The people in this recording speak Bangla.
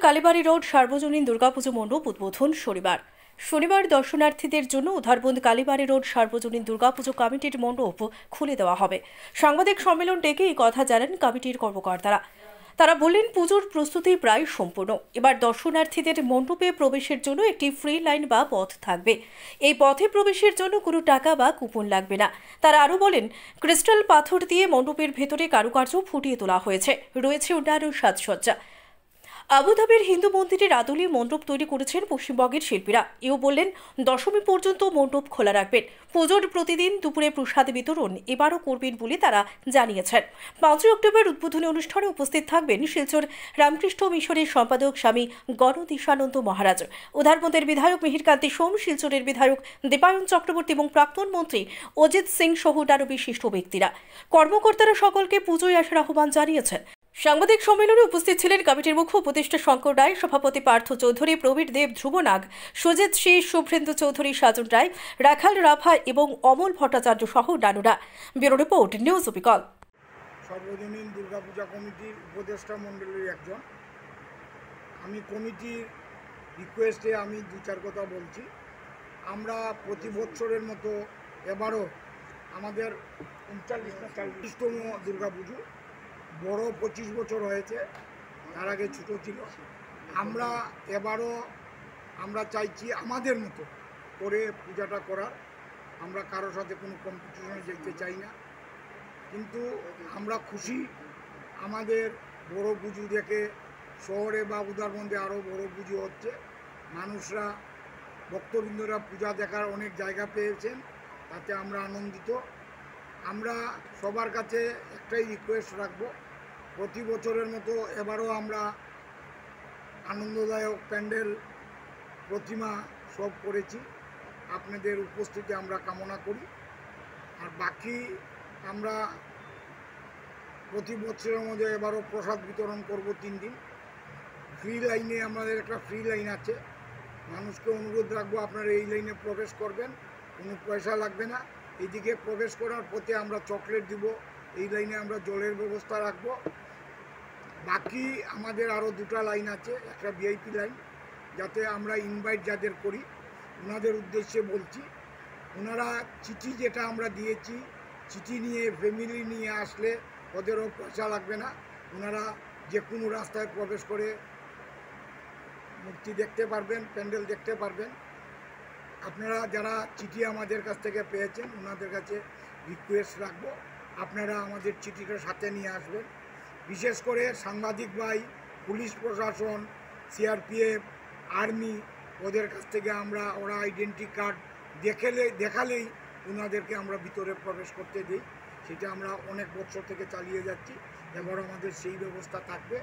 কালীবাড়ি রোড সার্বজনীন দুর্গাপুজো মণ্ডপ উদ্বোধন শনিবার দর্শনার্থীদের জন্য উধারবন্দ কালীবাড়ি রোড সার্বজনীন দুর্গাপুজো কমিটির মণ্ডপ খুলে দেওয়া হবে। সাংবাদিক সম্মেলন ডেকে এই কথা জানান কমিটির কর্মকর্তারা। তারা বললেন, পুজোর প্রস্তুতি প্রায় সম্পূর্ণ। এবার দর্শনার্থীদের মণ্ডপে প্রবেশের জন্য একটি ফ্রি লাইন বা পথ থাকবে। এই পথে প্রবেশের জন্য কোনো টাকা বা কুপন লাগবে না। তারা আরও বলেন, ক্রিস্টাল পাথর দিয়ে মণ্ডপের ভেতরে কারুকার্য ফুটিয়ে তোলা হয়েছে, রয়েছে অন্যান্য সাজসজ্জা। আবুধাবির হিন্দু মন্দিরের আদলে মণ্ডপ তৈরি করেছেন পশ্চিমবঙ্গের শিল্পীরা। এও বললেন, দশমী পর্যন্ত মণ্ডপ খোলা রাখবেন। পুজোর প্রতিদিন দুপুরে প্রসাদ বিতরণ এবারও করবেন বলে তারা জানিয়েছেন। 5 অক্টোবর উদ্বোধনী অনুষ্ঠানে উপস্থিত থাকবেন শিলচর রামকৃষ্ণ মিশনের সম্পাদক স্বামী গণদেশানন্দ মহারাজ, উধারবন্দের বিধায়ক মিহিরকান্তি সোম, শিলচরের বিধায়ক দীপায়ন চক্রবর্তী এবং প্রাক্তন মন্ত্রী অজিত সিং সহ আরও বিশিষ্ট ব্যক্তিরা। কর্মকর্তারা সকলকে পুজোয় আসার আহ্বান জানিয়েছেন। সাংবাদিক সম্মেলনে উপস্থিত ছিলেন কমিটির মুখ্য উপদেষ্টা শঙ্কর রায়, সভাপতি পার্থ চৌধুরী, প্রবীর দেব, ধ্রুব নাগ, সুজিত শীষ, শুভ্রেন্দু চৌধুরী, সাজন রায়, রাখাল রাভা এবং অমল ভট্টাচার্য সহ অন্যান্যরা। ব্যুরো রিপোর্ট, নিউজ অবিকল। সর্বজনীন দুর্গাপূজা কমিটির উপদেষ্টা মণ্ডলীর একজন। আমি কমিটির রিকোয়েস্টে আমি 2-4 কথা বলছি। আমরা প্রতি বছরের মতো এবারও আমাদের 39তম দুর্গাপুজো, বড় 25 বছর হয়েছে, তার আগে ছোটো ছিল। আমরা চাইছি আমাদের মতো করে পূজাটা করার। আমরা কারোর সাথে কোনো কম্পিটিশনে যেতে চাই না, কিন্তু আমরা খুশি আমাদের বড় পুজো দেখে। শহরে বা উধারবন্দে আরও বড় পুজো হচ্ছে, মানুষরা ভক্তবৃন্দরা পূজা দেখার অনেক জায়গা পেয়েছেন, তাতে আমরা আনন্দিত। আমরা সবার কাছে একটাই রিকোয়েস্ট রাখব, প্রতি বছরের মতো এবারও আমরা আনন্দদায়ক প্যান্ডেল, প্রতিমা সব করেছি। আপনাদের উপস্থিতি আমরা কামনা করি। আর বাকি আমরা প্রতি বছরের মধ্যে এবারও প্রসাদ বিতরণ করব 3 দিন। ফ্রি লাইনে আমাদের একটা ফ্রি লাইন আছে, মানুষকে অনুরোধ রাখবো আপনারা এই লাইনে প্রবেশ করবেন, কোনো পয়সা লাগবে না। এইদিকে প্রবেশ করার পথে আমরা চকলেট দিব, এই লাইনে আমরা জলের ব্যবস্থা রাখবো। বাকি আমাদের আরও 2টা লাইন আছে, একটা ভিআইপি লাইন, যাতে আমরা ইনভাইট যাদের করি ওনাদের উদ্দেশ্যে বলছি, ওনারা চিঠি যেটা আমরা দিয়েছি, চিঠি নিয়ে ফ্যামিলি নিয়ে আসলে ওদেরও পয়সা লাগবে না। ওনারা যে কোনো রাস্তায় প্রবেশ করে মূর্তি দেখতে পারবেন, প্যান্ডেল দেখতে পারবেন। আপনারা যারা চিঠি আমাদের কাছ থেকে পেয়েছেন ওনাদের কাছে রিকোয়েস্ট রাখবো, আপনারা আমাদের চিঠিটা সাথে নিয়ে আসবেন। বিশেষ করে সাংবাদিক ভাই, পুলিশ প্রশাসন, সিআরপিএফ, আর্মি, ওদের কাছ থেকে ওরা আইডেন্টি কার্ড দেখালেই ওনাদেরকে আমরা ভিতরে প্রবেশ করতে দিই। সেটা আমরা অনেক বছর থেকে চালিয়ে যাচ্ছি, এবার আমাদের সেই ব্যবস্থা থাকবে।